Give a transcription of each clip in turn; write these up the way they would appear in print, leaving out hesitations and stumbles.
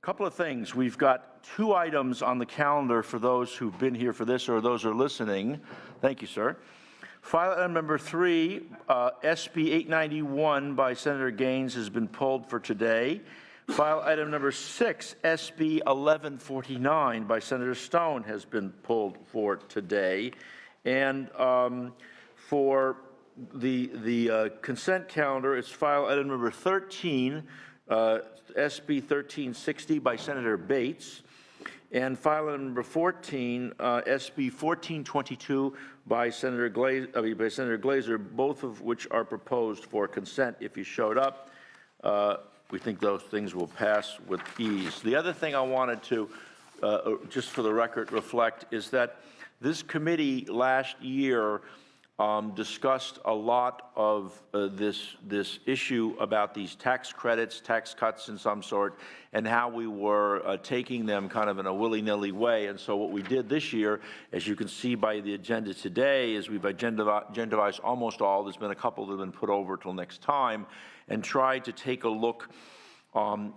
Couple of things. We've got 2 items on the calendar for those who've been here for this or those who are listening. Thank you, sir. File item number 3, SB 891 by Senator Gaines has been pulled for today. File item number 6, SB 1149 by Senator Stone has been pulled for today. And for the consent calendar, it's file item number 13, SB 1360 by Senator Bates, and file item number 14, SB 1422 by Senator Glazer, both of which are proposed for consent. If you showed up, we think those things will pass with ease. The other thing I wanted to, just for the record, reflect is that this committee last year discussed a lot of this issue about these tax credits, tax cuts in some sort, and how we were taking them kind of in a willy-nilly way. And so what we did this year, as you can see by the agenda today, is we've agendized almost all. There's been a couple that have been put over till next time, and tried to take a look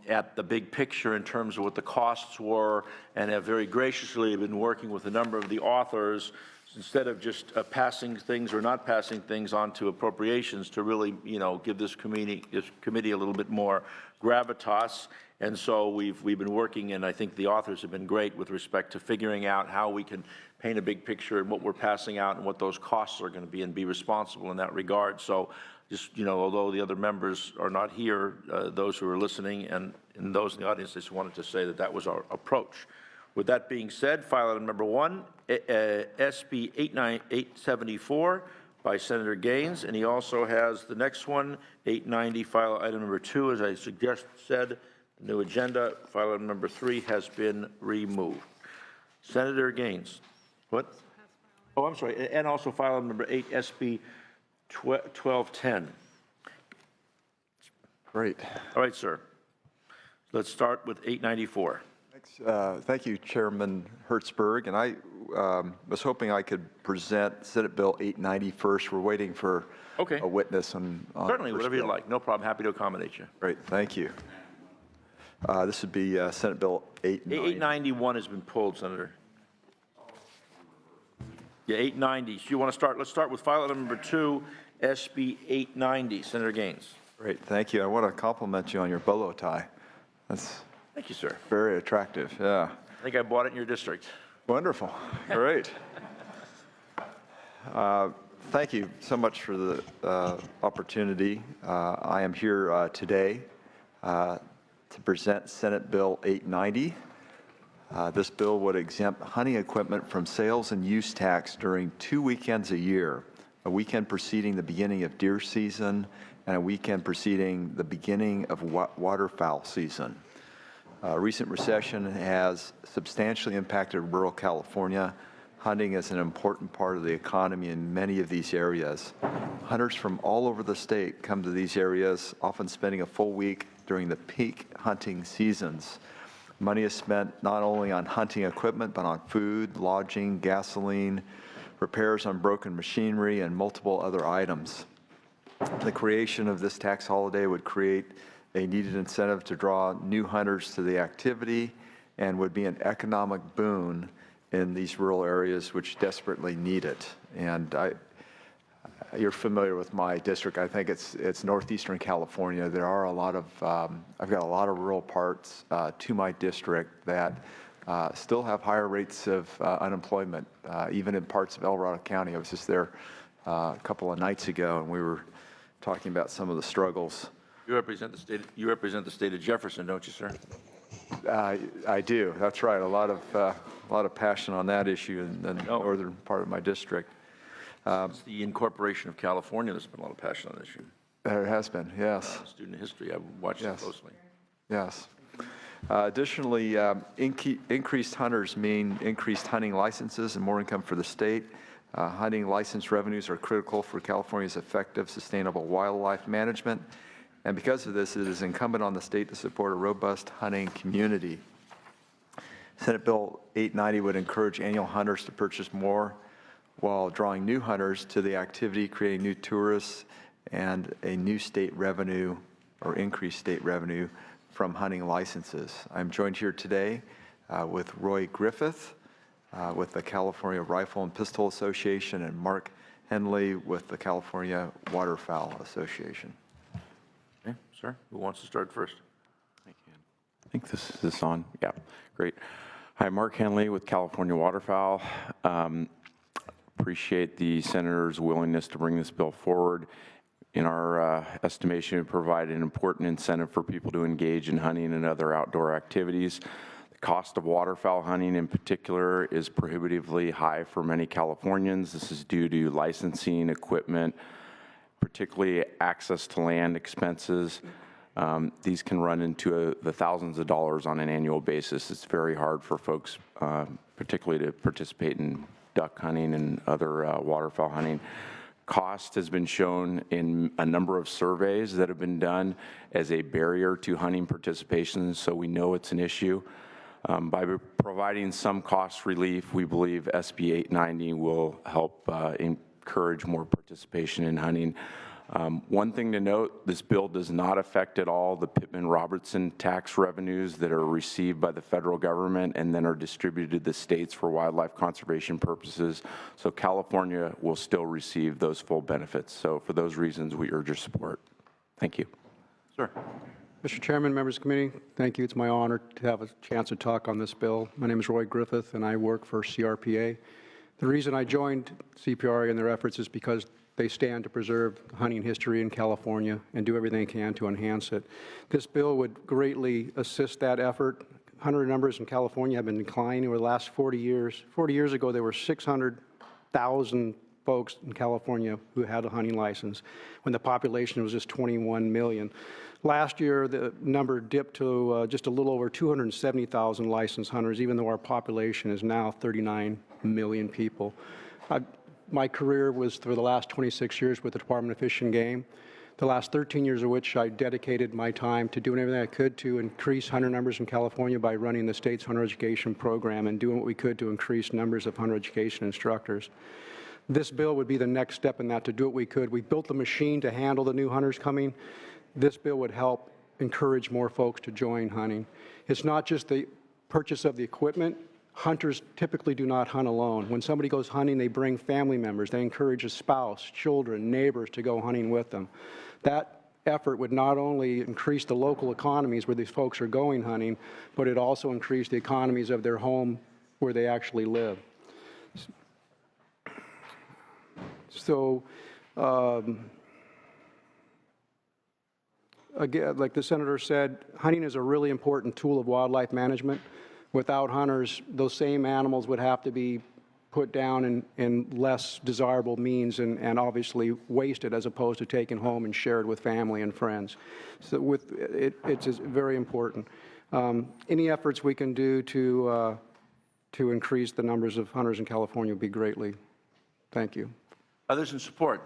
at the big picture in terms of what the costs were, and have very graciously been working with a number of the authors instead of just passing things or not passing things on to appropriations to really, give this committee a little bit more gravitas. And so we've been working, and I think the authors have been great with respect to figuring out how we can paint a big picture and what we're passing out and what those costs are going to be, and be responsible in that regard. So just, although the other members are not here, those who are listening and those in the audience, I just wanted to say that that was our approach. With that being said, file item number 1, SB 874 by Senator Gaines, and he also has the next one, 890, file item number 2, as I said, new agenda. File item number 3 has been removed. Senator Gaines. What? Oh, I'm sorry, and also file item number 8, SB 1210. Great. All right, sir. Let's start with 894. Thank you, Chairman Hertzberg. And I was hoping I could present Senate Bill 890 first. We're waiting for a witness on certainly, whatever you like. No problem. Happy to accommodate you. Great. Thank you. This would be Senate Bill 890. 891 has been pulled, Senator. Yeah, 890. So you want to start? Let's start with file item number 2, SB 890. Senator Gaines. Great. Thank you. I want to compliment you on your bolo tie. Thank you, sir. Very attractive, yeah. I think I bought it in your district. Wonderful. Great. Thank you so much for the opportunity. I am here today to present Senate Bill 890. This bill would exempt hunting equipment from sales and use tax during 2 weekends a year, a weekend preceding the beginning of deer season and a weekend preceding the beginning of waterfowl season. Recent recession has substantially impacted rural California. Hunting is an important part of the economy in many of these areas. Hunters from all over the state come to these areas, often spending a full week during the peak hunting seasons. Money is spent not only on hunting equipment, but on food, lodging, gasoline, repairs on broken machinery, and multiple other items. The creation of this tax holiday would create a needed incentive to draw new hunters to the activity and would be an economic boon in these rural areas which desperately need it. And you're familiar with my district. I think it's northeastern California. There are a lot of, I've got a lot of rural parts to my district that still have higher rates of unemployment, even in parts of El Dorado County. I was just there a couple of nights ago, and we were talking about some of the struggles. You represent the state. You represent the state of Jefferson, don't you, sir? I do. That's right. A lot of passion on that issue in the northern part of my district. It's the incorporation of California. There's been a lot of passion on this issue. There has been, yes. Student history. I've watched it closely. Yes. Additionally, increased hunters mean increased hunting licenses and more income for the state. Hunting license revenues are critical for California's effective, sustainable wildlife management. And because of this, it is incumbent on the state to support a robust hunting community. Senate Bill 890 would encourage annual hunters to purchase more while drawing new hunters to the activity, creating new tourists, and a new state revenue or increased state revenue from hunting licenses. I'm joined here today with Roy Griffith with the California Rifle and Pistol Association and Mark Henley with the California Waterfowl Association. Okay, sir, who wants to start first? I think this is this on. Yeah, great. Hi, Mark Henley with California Waterfowl. Appreciate the senator's willingness to bring this bill forward. In our estimation, it provide an important incentive for people to engage in hunting and other outdoor activities. The cost of waterfowl hunting in particular is prohibitively high for many Californians. This is due to licensing, equipment, particularly access to land expenses. These can run into the thousands of dollars on an annual basis. It's very hard for folks, particularly to participate in duck hunting and other waterfowl hunting. Cost has been shown in a number of surveys that have been done as a barrier to hunting participation, so we know it's an issue. By providing some cost relief, we believe SB 890 will help encourage more participation in hunting. One thing to note, this bill does not affect at all the Pittman-Robertson tax revenues that are received by the federal government and then are distributed to the states for wildlife conservation purposes. So California will still receive those full benefits. So for those reasons, we urge your support. Thank you. Sir. Mr. Chairman, members of the committee, thank you. It's my honor to have a chance to talk on this bill. My name is Roy Griffith, and I work for CRPA. The reason I joined CPRA and their efforts is because they stand to preserve hunting history in California and do everything they can to enhance it. This bill would greatly assist that effort. Hunter numbers in California have been declining over the last 40 years. 40 years ago, there were 600,000 folks in California who had a hunting license when the population was just 21 million. Last year, the number dipped to just a little over 270,000 licensed hunters, even though our population is now 39 million people. My career was for the last 26 years with the Department of Fish and Game, the last 13 years of which I dedicated my time to doing everything I could to increase hunter numbers in California by running the state's hunter education program and doing what we could to increase numbers of hunter education instructors. This bill would be the next step in that, to do what we could. We built the machine to handle the new hunters coming. This bill would help encourage more folks to join hunting. It's not just the purchase of the equipment. Hunters typically do not hunt alone. When somebody goes hunting, they bring family members. They encourage a spouse, children, neighbors to go hunting with them. That effort would not only increase the local economies where these folks are going hunting, but it also increase the economies of their home where they actually live. So, again, like the senator said, hunting is a really important tool of wildlife management. Without hunters, those same animals would have to be put down in less desirable means and obviously wasted as opposed to taken home and shared with family and friends. So it's very important. Any efforts we can do to increase the numbers of hunters in California would be greatly. Thank you. Others in support?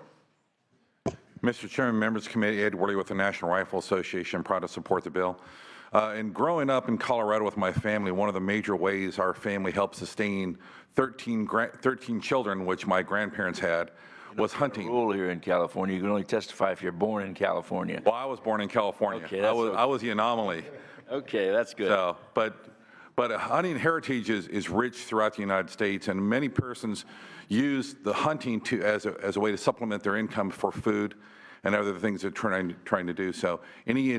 Mr. Chairman, members of the committee, Ed Worley with the National Rifle Association, proud to support the bill. And growing up in Colorado with my family, one of the major ways our family helped sustain 13 children, which my grandparents had, was hunting. Rule here in California, you can only testify if you're born in California. Well, I was born in California. Okay, I was the anomaly. Okay, that's good. So, but hunting heritage is rich throughout the United States, and many persons use the hunting as a way to supplement their income for food and other things they're trying to do. So any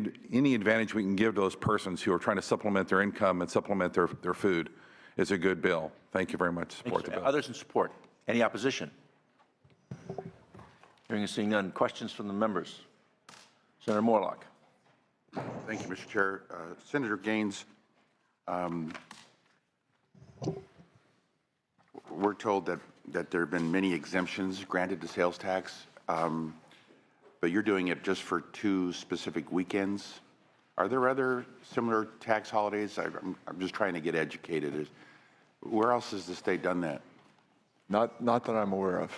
advantage we can give to those persons who are trying to supplement their income and supplement their food is a good bill. Thank you very much. Support the bill. Others in support? Any opposition? Hearing and seeing none. Questions from the members? Senator Morlock. Thank you, Mr. Chair. Senator Gaines, we're told that there have been many exemptions granted to sales tax. But you're doing it just for 2 specific weekends. Are there other similar tax holidays? I'm just trying to get educated. Where else has the state done that? Not that I'm aware of.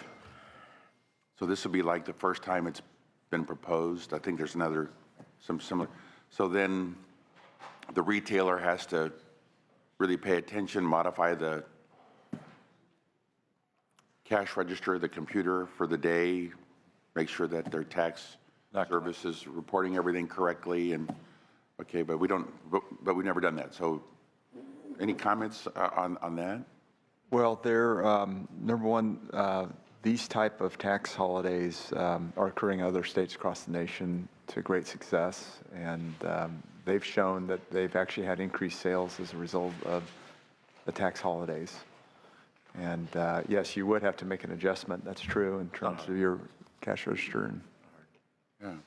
So this will be like the first time it's been proposed. I think there's some similar. So then the retailer has to really pay attention, modify the cash register, the computer for the day, make sure that their tax service is reporting everything correctly. And Okay, but we don't, but we've never done that. So any comments on that? Well, number one, these type of tax holidays are occurring in other states across the nation to great success, and they've shown that they've actually had increased sales as a result of the tax holidays. And yes, you would have to make an adjustment, that's true, in terms of your cash register. And,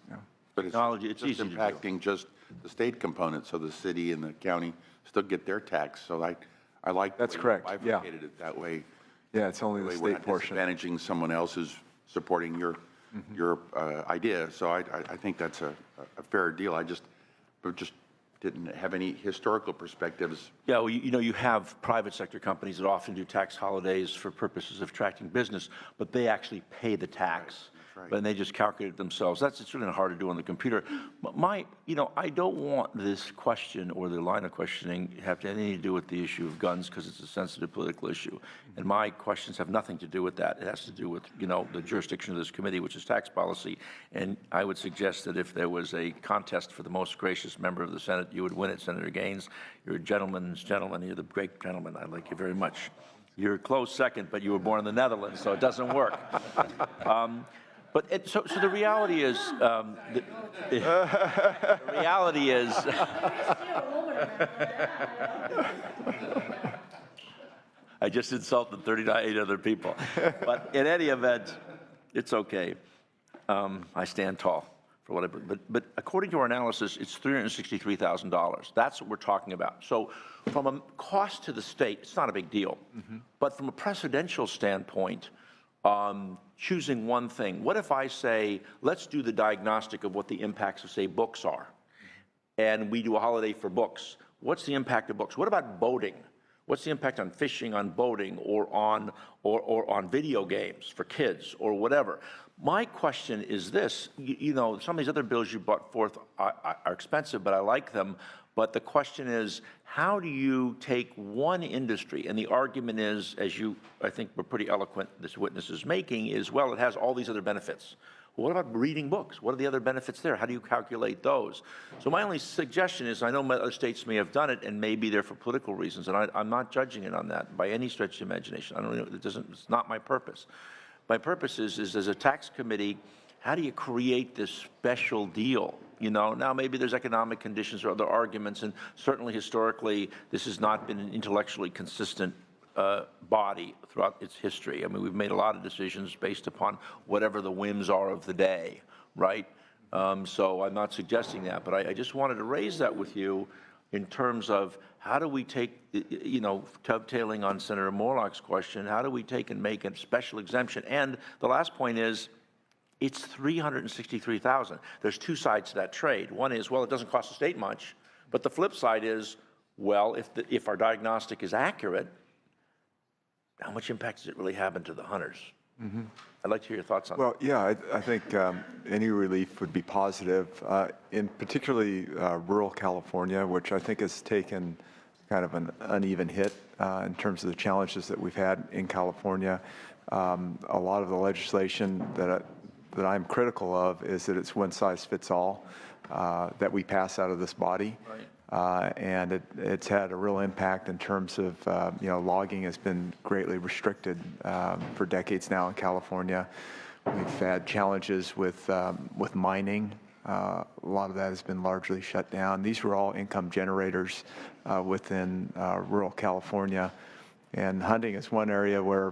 Yeah. But Technology, it's just easy to do. impacting just the state component, so the city and the county still get their tax. So I like. the That's way you correct, yeah. bifurcated it that way. yeah, it's only the We're state not portion. disadvantaging someone else who's supporting your idea. So I think that's a fair deal. I just didn't have any historical perspectives. Yeah, well, you have private sector companies that often do tax holidays for purposes of attracting business, but they actually pay the tax. right. But they just calculate it themselves. It's really hard to do on the computer. But I don't want this question or the line of questioning have anything to do with the issue of guns because it's a sensitive political issue. And my questions have nothing to do with that. It has to do with, the jurisdiction of this committee, which is tax policy. And I would suggest that if there was a contest for the most gracious member of the Senate, you would win it, Senator Gaines. You're a gentleman's gentleman. You're the great gentleman. I like you very much. You're a close second, but you were born in the Netherlands, so it doesn't work. So the reality is, the reality is, I just insulted 38 other people. But in any event, it's okay. I stand tall for what I believe. But according to our analysis, it's $363,000. That's what we're talking about. So from a cost to the state, it's not a big deal. But from a precedential standpoint, choosing one thing. What if I say, let's do the diagnostic of what the impacts of, say, books are, and we do a holiday for books? What's the impact of books? What about boating? What's the impact on fishing, on boating, or on video games for kids, or whatever? My question is this: some of these other bills you brought forth are expensive, but I like them. But the question is, how do you take one industry, and the argument is, as I think were pretty eloquent, this witness is making, is, well, it has all these other benefits. Well, what about reading books? What are the other benefits there? How do you calculate those? So my only suggestion is, I know other states may have done it, and maybe they're for political reasons, and I'm not judging it on that by any stretch of the imagination. I don't know, it's not my purpose. My purpose is as a tax committee, how do you create this special deal? Now maybe there's economic conditions or other arguments, and certainly historically, this has not been an intellectually consistent body throughout its history. I mean, we've made a lot of decisions based upon whatever the whims are of the day, right? So I'm not suggesting that, but I just wanted to raise that with you in terms of how do we take, dovetailing on Senator Morlock's question, how do we take and make a special exemption? And the last point is, it's $363,000. There's two sides to that trade. One is, well, it doesn't cost the state much, but the flip side is, well, if our diagnostic is accurate, how much impact does it really have into the hunters? I'd like to hear your thoughts on that. Well, yeah, I think any relief would be positive, in particularly rural California, which I think has taken kind of an uneven hit in terms of the challenges that we've had in California. A lot of the legislation that I'm critical of is that it's one size fits all that we pass out of this body. Right. And it's had a real impact in terms of, logging has been greatly restricted for decades now in California. We've had challenges with mining. A lot of that has been largely shut down. These were all income generators within rural California. And hunting is one area where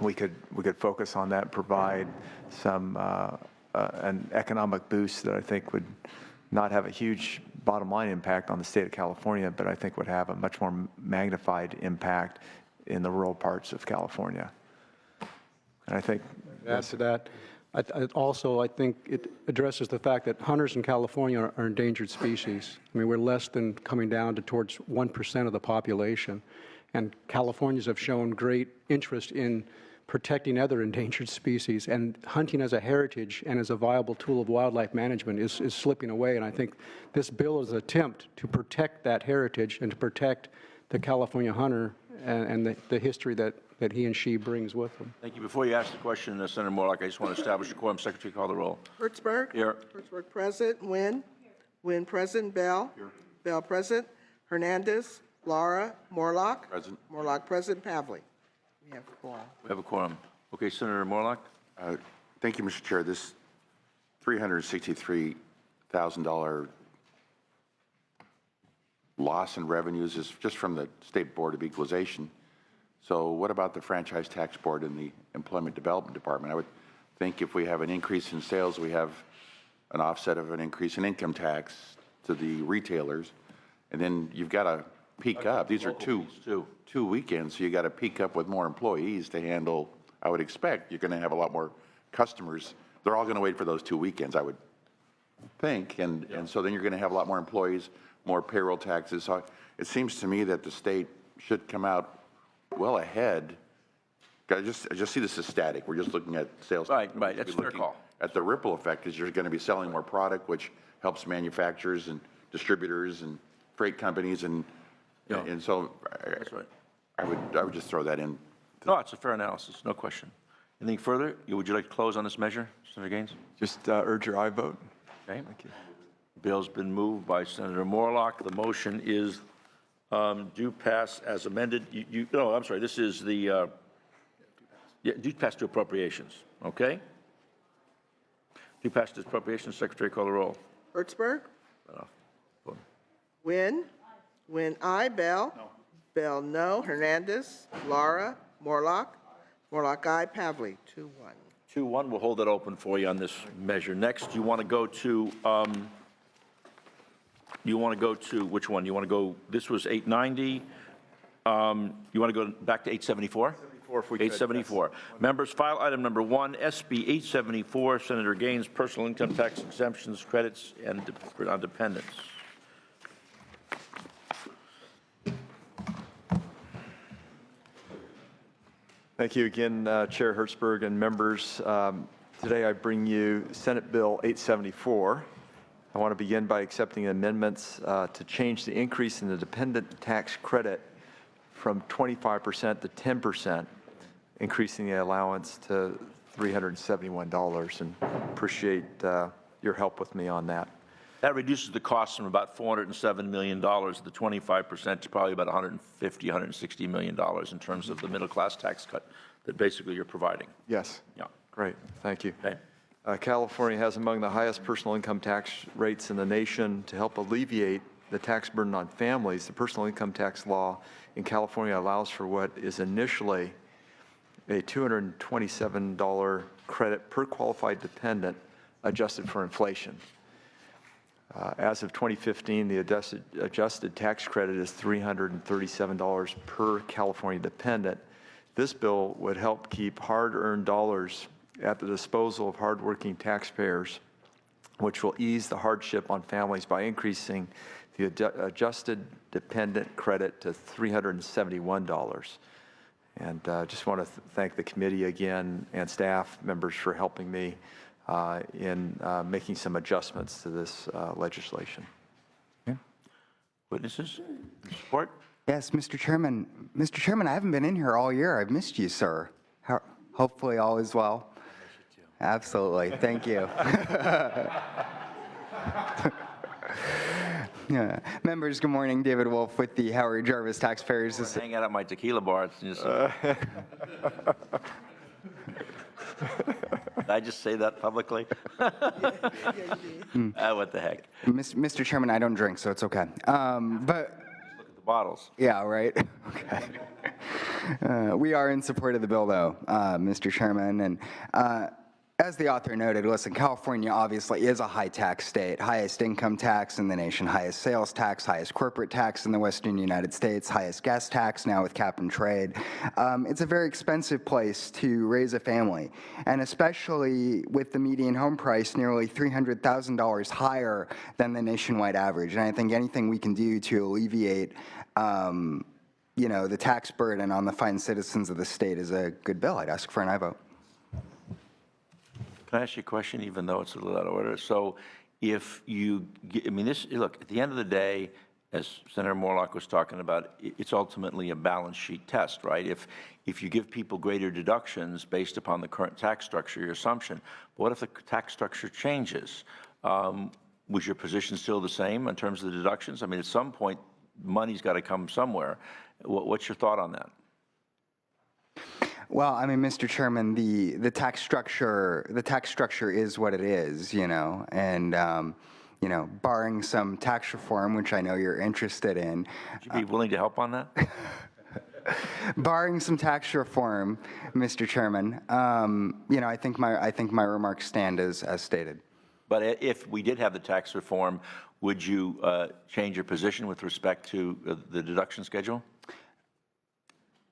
we could focus on that and provide some an economic boost that I think would not have a huge bottom line impact on the state of California, but I think would have a much more magnified impact in the rural parts of California. And I think Add to that, I think it addresses the fact that hunters in California are endangered species. I mean, we're less than coming down to towards 1% of the population. And Californians have shown great interest in protecting other endangered species, and hunting as a heritage and as a viable tool of wildlife management is slipping away. And I think this bill is an attempt to protect that heritage and to protect the California hunter and the history that he and she brings with them. Thank you. Before you ask the question, Senator Morlock, I just want to establish a quorum. Secretary, call the roll. Hertzberg. Here. Hertzberg present. Nguyen. Wynn present, Bell. Here. Bell present, Hernandez, Laura, Morlock. Present. Morlock present, Pavley. We have a quorum. We have a quorum. Okay, Senator Morlock? Thank you, Mr. Chair. This $363,000 loss in revenues is just from the State Board of Equalization. So what about the Franchise Tax Board and the Employment Development Department? I would think if we have an increase in sales, we have an offset of an increase in income tax to the retailers, and then you've got to peak up. These are two weekends, so you got to peak up with more employees to handle. I would expect you're going to have a lot more customers. They're all going to wait for those 2 weekends, I would think, and so then you're going to have a lot more employees, more payroll taxes. So it seems to me that the state should come out well ahead. I just see this as static. We're just looking at sales. Right, that's a fair call. At the ripple effect is you're going to be selling more product, which helps manufacturers and distributors and freight companies, and so That's right. I would just throw that in. No, it's a fair analysis, no question. Anything further? Would you like to close on this measure, Senator Gaines? Just urge your aye vote. Okay. Thank you. Bill's been moved by Senator Morlock. The motion is do pass as amended. No, I'm sorry, this is the, do pass to appropriations, okay? Do pass to appropriations, Secretary call the roll. Hertzberg. Wynn. Wynn, aye. Bell. No. Bell, no. Hernandez, Laura, Morlock. Morlock, aye. Pavley, 2-1. 2-1, we'll hold that open for you on this measure. Next, you want to go to, which one? You want to go, this was 890. You want to go back to 874? 874. Members, file item number 1, SB 874, Senator Gaines, personal income tax exemptions, credits, and on dependents. Thank you again, Chair Hertzberg and members. Today I bring you Senate Bill 874. I want to begin by accepting amendments to change the increase in the dependent tax credit from 25% to 10%, increasing the allowance to $371, and appreciate your help with me on that. That reduces the cost from about $407 million, the 25%, to probably about $150, $160 million in terms of the middle-class tax cut that basically you're providing. Yes. Yeah. Great. Thank you. Okay. California has among the highest personal income tax rates in the nation. To help alleviate the tax burden on families, the personal income tax law in California allows for what is initially a $227 credit per qualified dependent adjusted for inflation. As of 2015, the adjusted tax credit is $337 per California dependent. This bill would help keep hard-earned dollars at the disposal of hardworking taxpayers, which will ease the hardship on families by increasing the adjusted dependent credit to $371. And just want to thank the committee again and staff members for helping me in making some adjustments to this legislation. Witnesses? Support? Yes, Mr. Chairman. Mr. Chairman, I haven't been in here all year. I've missed you, sir. Hopefully all is well. Absolutely. Thank you. Yeah. Members, good morning. David Wolf with the Howard Jarvis Taxpayers. Hang out at my tequila bar. Did I just say that publicly? What the heck? Mr. Chairman, I don't drink, so it's okay. But Look at the bottles. yeah, right. Okay. We are in support of the bill, though, Mr. Chairman, and as the author noted, listen, California obviously is a high-tax state, highest income tax in the nation, highest sales tax, highest corporate tax in the western United States, highest gas tax now with cap and trade. It's a very expensive place to raise a family, and especially with the median home price nearly $300,000 higher than the nationwide average. And I think anything we can do to alleviate the tax burden on the fine citizens of the state is a good bill. I'd ask for an aye vote. Can I ask you a question, even though it's a little out of order? So if you, look, at the end of the day, as Senator Morlock was talking about, it's ultimately a balance sheet test, right? If you give people greater deductions based upon the current tax structure, your assumption, but what if the tax structure changes? Was your position still the same in terms of the deductions? I mean, at some point, money's got to come somewhere. What's your thought on that? Well, I mean, Mr. Chairman, the tax structure is what it is, you know, and barring some tax reform, which I know you're interested in. Would you be willing to help on that? Barring some tax reform, Mr. Chairman, I think my remarks stand as stated. But if we did have the tax reform, would you change your position with respect to the deduction schedule?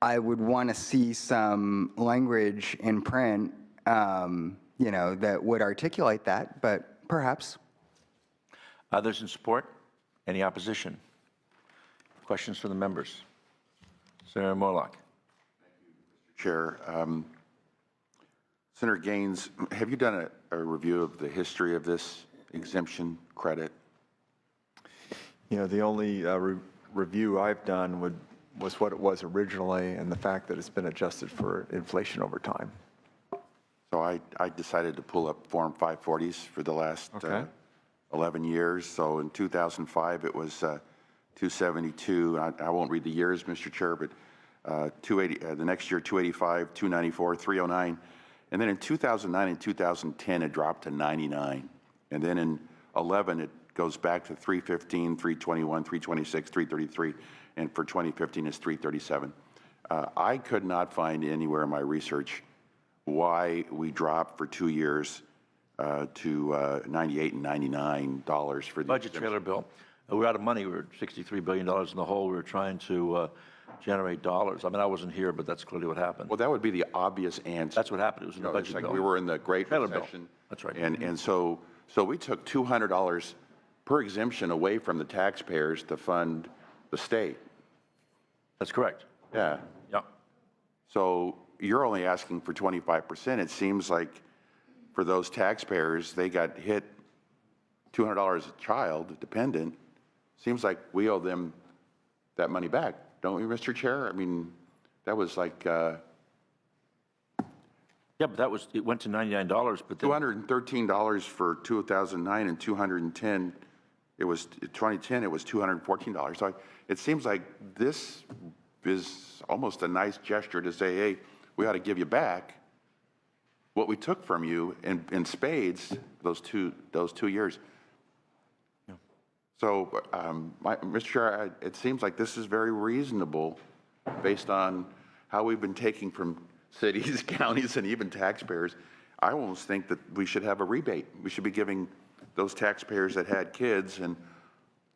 I would want to see some language in print, that would articulate that, but perhaps. Others in support? Any opposition? Questions from the members? Senator Morlock. Chair, Senator Gaines, have you done a review of the history of this exemption credit? The only review I've done was what it was originally and the fact that it's been adjusted for inflation over time. So I decided to pull up Form 540s for the last 11 years. So in 2005, it was 272. I won't read the years, Mr. Chair, but 280. The next year, 285, 294, 309. And then in 2009 and 2010, it dropped to 99. And then in 11, it goes back to 315, 321, 326, 333. And for 2015, it's 337. I could not find anywhere in my research why we dropped for 2 years to $98 and $99 for the Budget trailer bill. We're out of money. We're $63 billion in the hole. We're trying to generate dollars. I mean, I wasn't here, but that's clearly what happened. Well, that would be the obvious answer. That's what happened. It was in the budget It's like bill. we were in the Great Trailer bill. Recession. That's right. And so we took $200 per exemption away from the taxpayers to fund the state. That's correct. Yeah. Yeah. So you're only asking for 25%. It seems like for those taxpayers, they got hit $200 a child, dependent. Seems like we owe them that money back, don't we, Mr. Chair? I mean, that was like Yeah, but it went to $99, but then $213 for 2009 and 2010. It was 2010. It was $214. So it seems like this is almost a nice gesture to say, hey, we ought to give you back what we took from you in spades those two years. Yeah. So, Mr. Chair, it seems like this is very reasonable based on how we've been taking from cities, counties, and even taxpayers. I almost think that we should have a rebate. We should be giving those taxpayers that had kids in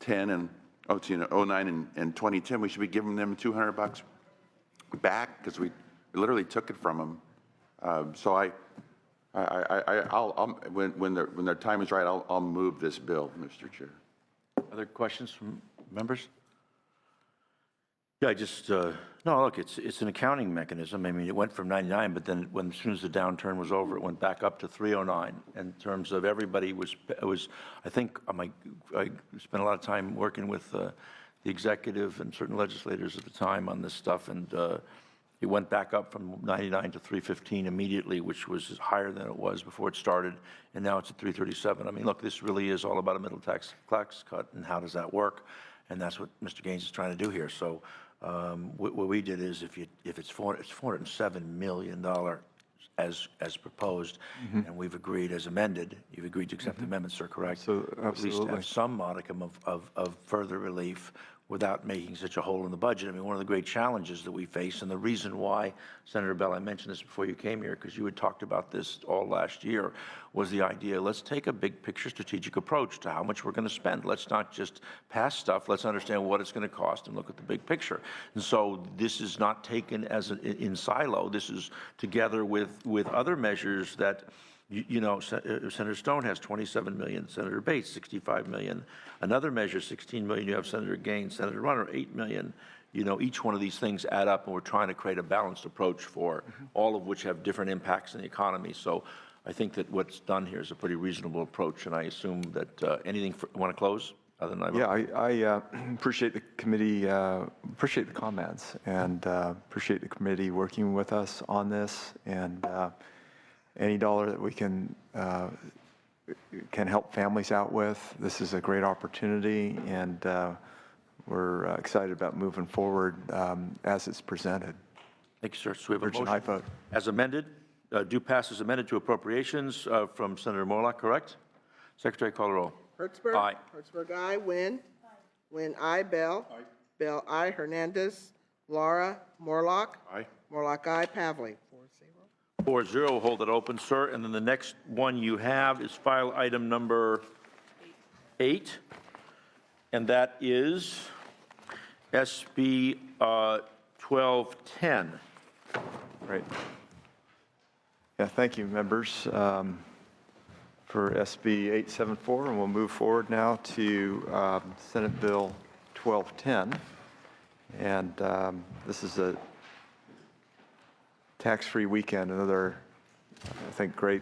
09 and 2010, we should be giving them $200 back because we literally took it from them. So I'll when the time is right, I'll move this bill, Mr. Chair. other questions from members? Yeah, no, look, it's an accounting mechanism. I mean, it went from 99, but then as soon as the downturn was over, it went back up to 309. In terms of everybody I think I spent a lot of time working with the executive and certain legislators at the time on this stuff, and it went back up from 99 to 315 immediately, which was higher than it was before it started, and now it's at 337. I mean, look, this really is all about a middle tax cut, and how does that work? And that's what Mr. Gaines is trying to do here. So what we did is, if it's $407 million as proposed, and we've agreed as amended, you've agreed to accept the amendment, sir, correct? So, At least absolutely. have some modicum of further relief without making such a hole in the budget. I mean, one of the great challenges that we face, and the reason why, Senator Bell, I mentioned this before you came here, because you had talked about this all last year, was the idea, let's take a big picture strategic approach to how much we're going to spend. Let's not just pass stuff. Let's understand what it's going to cost and look at the big picture. And so this is not taken as in silo. This is together with other measures that, Senator Stone has 27 million, Senator Bates 65 million, another measure 16 million. You have Senator Gaines, Senator Runner 8 million. Each one of these things add up, and we're trying to create a balanced approach for all of which have different impacts in the economy. So I think that what's done here is a pretty reasonable approach, and I assume that anything want to close? Other than Yeah, I appreciate the committee, appreciate the comments, and appreciate the committee working with us on this, and any dollar that we can can help families out with. This is a great opportunity, and we're excited about moving forward as it's presented. Thank you, sir. So we have a Urgent motion high vote. as amended, do pass as amended to appropriations from Senator Morlock, correct? Secretary, call the roll. Hertzberg. Aye. Hertzberg, aye. Wynn. Wynn, aye. Bell. Bell, aye. Hernandez. Laura. Morlock. Aye. Morlock, aye. Pavlik. 4-0. 4-0, we'll hold it open, sir. And then the next one you have is file item number 8, and that is SB 1210. Great. Yeah, thank you, members, for SB 874, and we'll move forward now to Senate Bill 1210. And this is a tax-free weekend, another, I think, great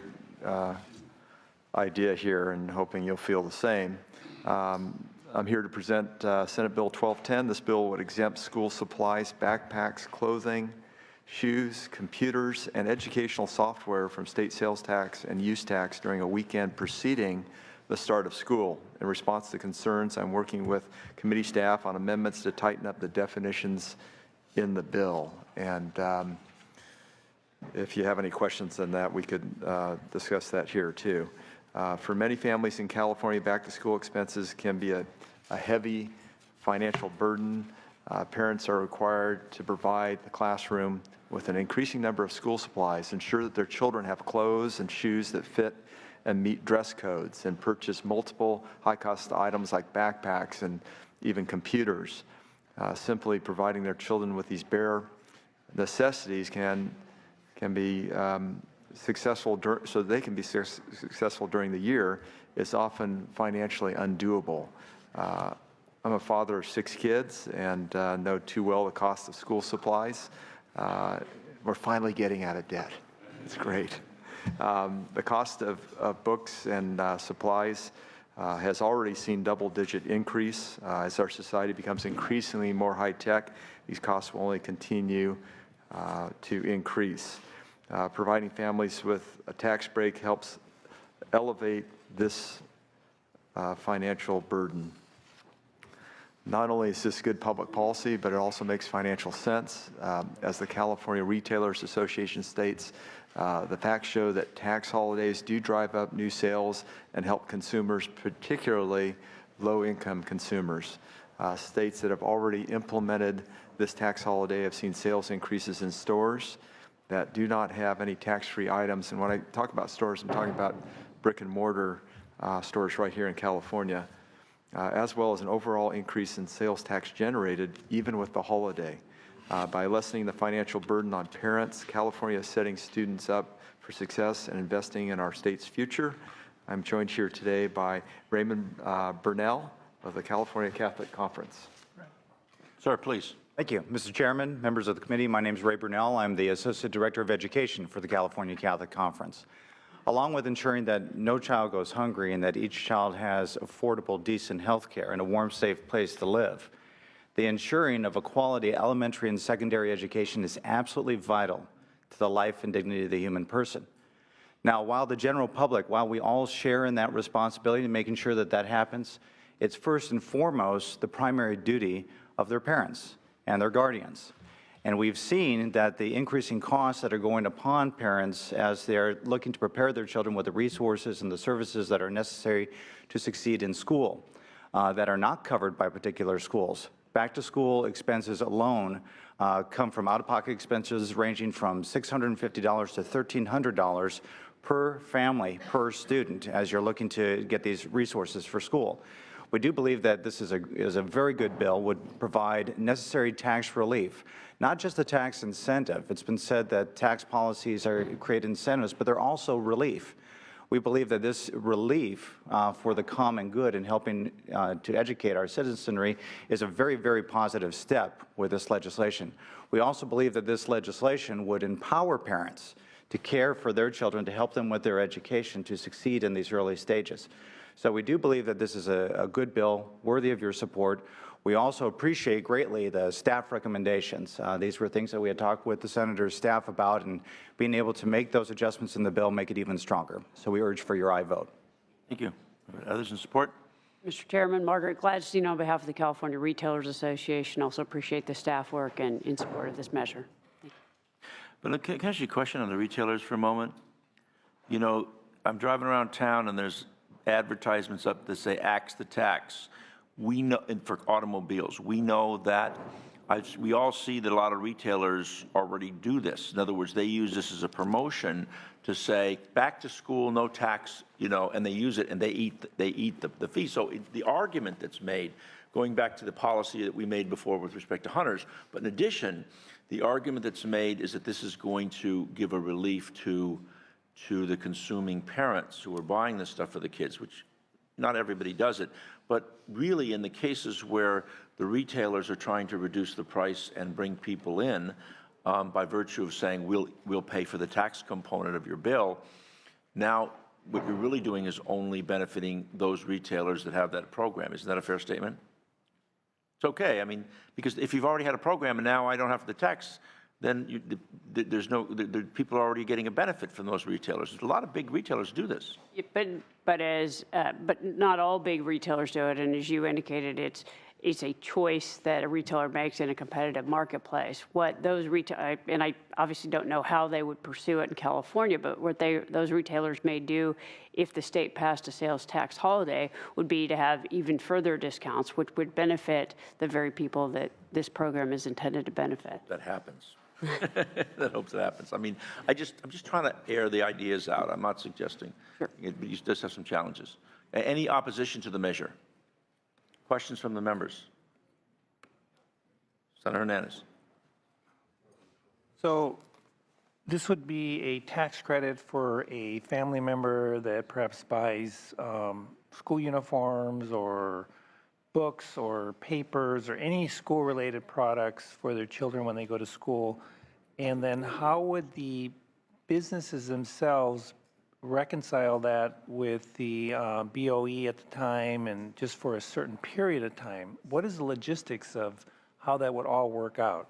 idea here, and hoping you'll feel the same. I'm here to present Senate Bill 1210. This bill would exempt school supplies, backpacks, clothing, shoes, computers, and educational software from state sales tax and use tax during a weekend preceding the start of school. In response to concerns, I'm working with committee staff on amendments to tighten up the definitions in the bill. And if you have any questions on that, we could discuss that here too. For many families in California, back-to-school expenses can be a heavy financial burden. Parents are required to provide the classroom with an increasing number of school supplies, ensure that their children have clothes and shoes that fit and meet dress codes, and purchase multiple high-cost items like backpacks and even computers. Simply providing their children with these bare necessities can be successful, so they can be successful during the year, is often financially undoable. I'm a father of 6 kids and know too well the cost of school supplies. We're finally getting out of debt. It's great. The cost of books and supplies has already seen double-digit increase. As our society becomes increasingly more high-tech, these costs will only continue to increase. Providing families with a tax break helps elevate this financial burden. Not only is this good public policy, but it also makes financial sense. As the California Retailers Association states, the facts show that tax holidays do drive up new sales and help consumers, particularly low-income consumers. States that have already implemented this tax holiday have seen sales increases in stores that do not have any tax-free items. And when I talk about stores, I'm talking about brick-and-mortar stores right here in California, as well as an overall increase in sales tax generated even with the holiday. By lessening the financial burden on parents, California is setting students up for success and investing in our state's future. I'm joined here today by Raymond Burnell of the California Catholic Conference. Sir, please. Thank you. Mr. Chairman, members of the committee, my name is Ray Burnell. I'm the Associate Director of Education for the California Catholic Conference. Along with ensuring that no child goes hungry and that each child has affordable, decent health care and a warm, safe place to live, the ensuring of a quality elementary and secondary education is absolutely vital to the life and dignity of the human person. Now, while the general public, while we all share in that responsibility in making sure that that happens, it's first and foremost the primary duty of their parents and their guardians. And we've seen that the increasing costs that are going upon parents as they're looking to prepare their children with the resources and the services that are necessary to succeed in school that are not covered by particular schools. Back-to-school expenses alone come from out-of-pocket expenses ranging from $650 to $1,300 per family, per student, as you're looking to get these resources for school. We do believe that this is a very good bill, would provide necessary tax relief, not just a tax incentive. It's been said that tax policies create incentives, but they're also relief. We believe that this relief for the common good and helping to educate our citizenry is a very, very positive step with this legislation. We also believe that this legislation would empower parents to care for their children, to help them with their education to succeed in these early stages. So we do believe that this is a good bill, worthy of your support. We also appreciate greatly the staff recommendations. These were things that we had talked with the Senator's staff about, and being able to make those adjustments in the bill make it even stronger. So we urge for your aye vote. Thank you. Others in support? Mr. Chairman, Margaret Gladstein on behalf of the California Retailers Association. Also appreciate the staff work and in support of this measure. But look, can I ask you a question on the retailers for a moment? You know, I'm driving around town and there's advertisements up that say axe the tax. We know, and for automobiles, we know that, we all see that a lot of retailers already do this. In other words, they use this as a promotion to say, back to school, no tax, you know, and they use it and they eat the fee. So the argument that's made, going back to the policy that we made before with respect to hunters, but in addition, the argument that's made is that this is going to give a relief to the consuming parents who are buying this stuff for the kids, which not everybody does it. But really, in the cases where the retailers are trying to reduce the price and bring people in by virtue of saying, we'll pay for the tax component of your bill, now what you're really doing is only benefiting those retailers that have that program. Isn't that a fair statement? It's okay. I mean, because if you've already had a program and now I don't have the tax, then people are already getting a benefit from those retailers. A lot of big retailers do this. Yeah, but not all big retailers do it, and as you indicated, it's a choice that a retailer makes in a competitive marketplace. What those and I obviously don't know how they would pursue it in California, but what those retailers may do if the state passed a sales tax holiday would be to have even further discounts, which would benefit the very people that this program is intended to benefit. That happens. That hopes it happens. I mean, I'm just trying to air the ideas out. I'm not suggesting. Sure. But you just have some challenges. Any opposition to the measure? Questions from the members? Senator Hernandez. So this would be a tax credit for a family member that perhaps buys school uniforms or books or papers or any school-related products for their children when they go to school. And then how would the businesses themselves reconcile that with the BOE at the time and just for a certain period of time? What is the logistics of how that would all work out?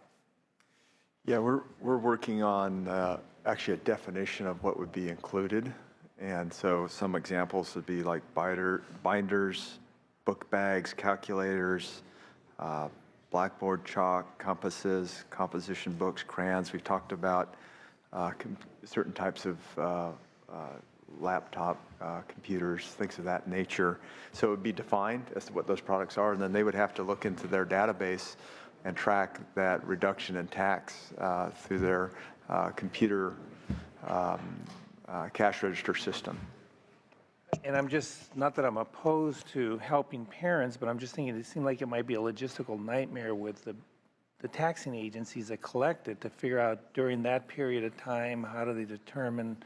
Yeah, we're working on actually a definition of what would be included. And so some examples would be like binders, book bags, calculators, blackboard chalk, compasses, composition books, crayons. We've talked about certain types of laptop computers, things of that nature. So it would be defined as to what those products are, and then they would have to look into their database and track that reduction in tax through their computer cash register system. And I'm just, not that I'm opposed to helping parents, but I'm just thinking it seemed like it might be a logistical nightmare with the taxing agencies that collect it to figure out during that period of time, how do they determine,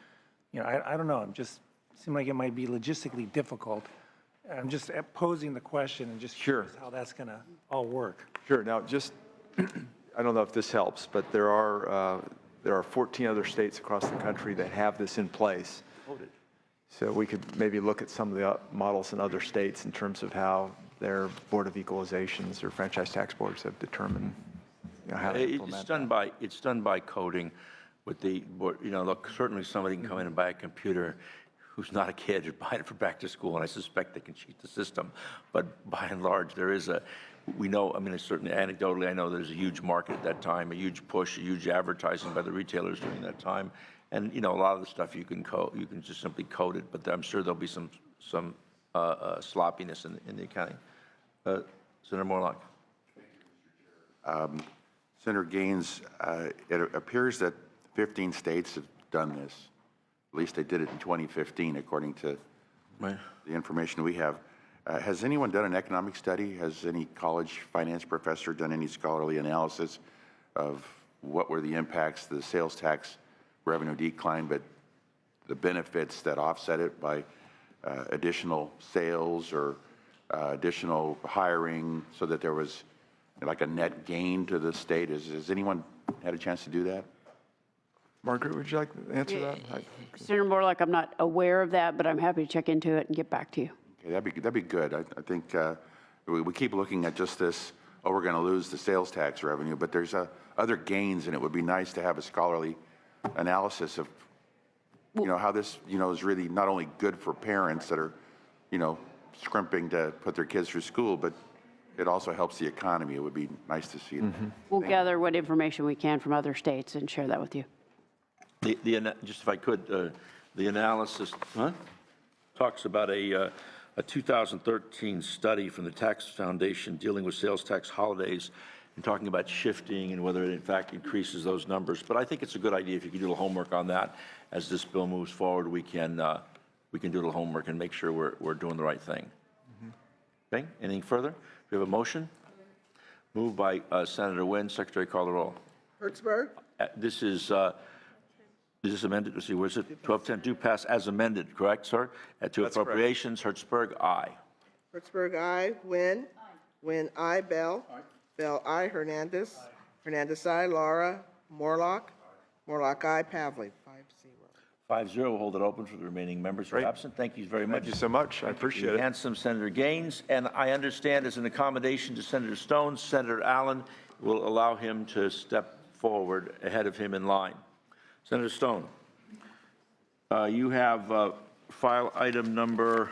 you know, I don't know. I'm just, seemed like it might be logistically difficult. I'm just posing the question and just curious how that's going to all work. Sure. Now, just, I don't know if this helps, but there are 14 other states across the country that have this in place. So we could maybe look at some of the models in other states in terms of how their Board of Equalizations or franchise tax boards have determined, you know, how to implement It's done by coding with the, you know, look, certainly somebody can come in and buy a computer who's not a kid who's buying it for back to school, and I suspect they can cheat the system. But by and large, there is we know, I mean, certainly anecdotally, I know there's a huge market at that time, a huge push, a huge advertising by the retailers during that time. And, you know, a lot of the stuff you can just simply code it, but I'm sure there'll be some sloppiness in the accounting. Senator Morlock. Senator Gaines, it appears that 15 states have done this. At least they did it in 2015, according to the information we have. Has anyone done an economic study? Has any college finance professor done any scholarly analysis of what were the impacts, the sales tax revenue decline, but the benefits that offset it by additional sales or additional hiring so that there was like a net gain to the state? Has anyone had a chance to do that? Margaret, would you like to answer that? Senator Morlock, I'm not aware of that, but I'm happy to check into it and get back to you. Okay, that'd be good. I think we keep looking at just this, oh, we're going to lose the sales tax revenue, but there's other gains, and it would be nice to have a scholarly analysis of, you know, how this, you know, is really not only good for parents that are you know, scrimping to put their kids through school, but it also helps the economy. It would be nice to see it. We'll gather what information we can from other states and share that with you. Just if I could, the analysis, talks about a 2013 study from the Tax Foundation dealing with sales tax holidays and talking about shifting and whether it in fact increases those numbers. But I think it's a good idea if you can do a little homework on that. As this bill moves forward, we can do a little homework and make sure we're doing the right thing. Okay, anything further? We have a motion. Moved by Senator Nguyen. Secretary, call the roll. Hertzberg, This is this amended? Let's see, where's it? 1210 do pass as amended, correct, sir? To appropriations, Hertzberg, aye. Hertzberg, aye. Wynn, aye. Bell, aye. Hernandez, aye. Laura, Morlock, aye. Pavlik, 5-0. 5-0, we'll hold it open for the remaining members who are absent. Thank you very much. Thank you so much. I appreciate it. Handsome Senator Gaines, and I understand as an accommodation to Senator Stone, Senator Allen will allow him to step forward ahead of him in line. Senator Stone, you have file item number